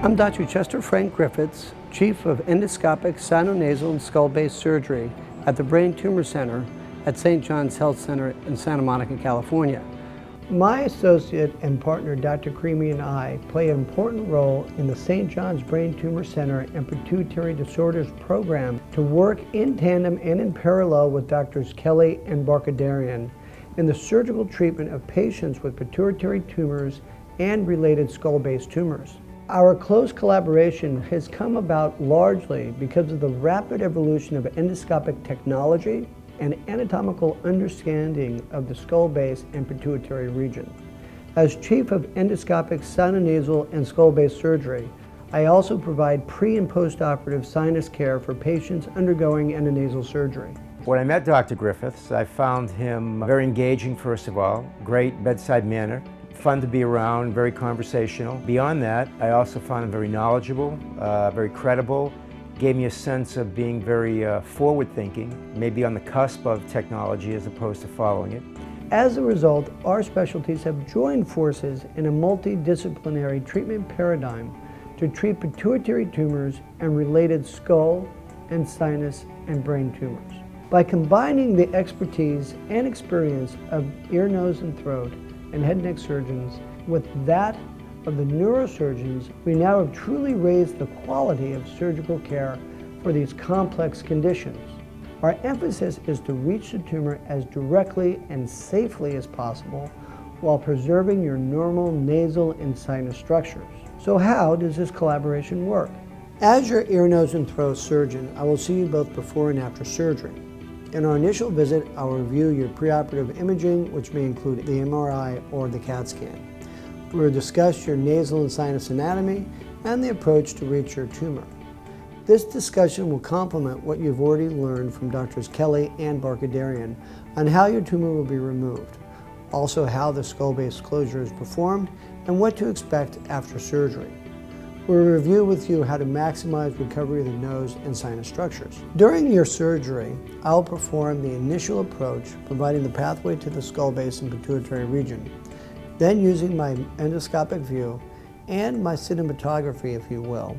I'm Dr. Chester Frank Griffiths, Chief of Endoscopic Sinonasal and Skull-Base Surgery at the Brain Tumor Center at St. John's Health Center in Santa Monica, California. My associate and partner, Dr. Creamy, and I play an important role in the St. John's Brain Tumor Center and Pituitary Disorders Program to work in tandem and in parallel with Drs. Kelly and Barkadarian in the surgical treatment of patients with pituitary tumors and related skull-base tumors. Our close collaboration has come about largely because of the rapid evolution of endoscopic technology and anatomical understanding of the skull base and pituitary region. As Chief of Endoscopic Sinonasal and Skull-Base Surgery, I also provide pre- and post-operative sinus care for patients undergoing endonasal surgery. When I met Dr. Griffiths, I found him very engaging, first of all, great bedside manner, fun to be around, very conversational. Beyond that, I also found him very knowledgeable, very credible, gave me a sense of being very forward-thinking, maybe on the cusp of technology as opposed to following it. As a result, our specialties have joined forces in a multidisciplinary treatment paradigm to treat pituitary tumors and related skull and sinus and brain tumors. By combining the expertise and experience of ear, nose, and throat and head and neck surgeons with that of the neurosurgeons, we now have truly raised the quality of surgical care for these complex conditions. Our emphasis is to reach the tumor as directly and safely as possible while preserving your normal nasal and sinus structures. So how does this collaboration work? As your ear, nose, and throat surgeon, I will see you both before and after surgery. In our initial visit, I'll review your preoperative imaging, which may include the MRI or the CAT scan. We'll discuss your nasal and sinus anatomy and the approach to reach your tumor. This discussion will complement what you've already learned from Drs. Kelly and Barkadarian on how your tumor will be removed, also how the skull-base closure is performed, and what to expect after surgery. We'll review with you how to maximize recovery of the nose and sinus structures. During your surgery, I'll perform the initial approach, providing the pathway to the skull base and pituitary region. Then, using my endoscopic view and my cinematography, if you will,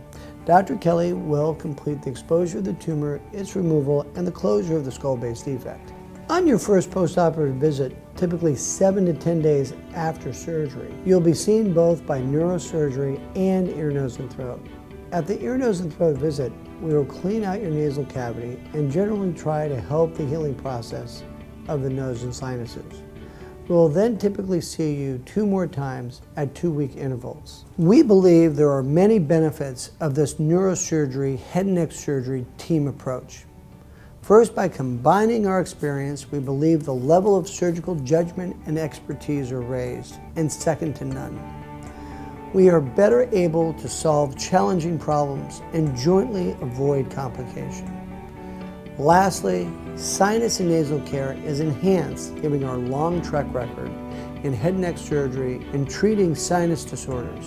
Dr. Kelly will complete the exposure of the tumor, its removal, and the closure of the skull base defect. On your first postoperative visit, typically 7 to 10 days after surgery, you'll be seen both by neurosurgery and ear, nose, and throat. At the ear, nose, and throat visit, we will clean out your nasal cavity and generally try to help the healing process of the nose and sinuses. We will then typically see you 2 more times at 2-week intervals. We believe there are many benefits of this neurosurgery, head and neck surgery team approach. First, by combining our experience, we believe the level of surgical judgment and expertise are raised, and second to none. We are better able to solve challenging problems and jointly avoid complication. Lastly, sinus and nasal care is enhanced, given our long track record in head and neck surgery and treating sinus disorders.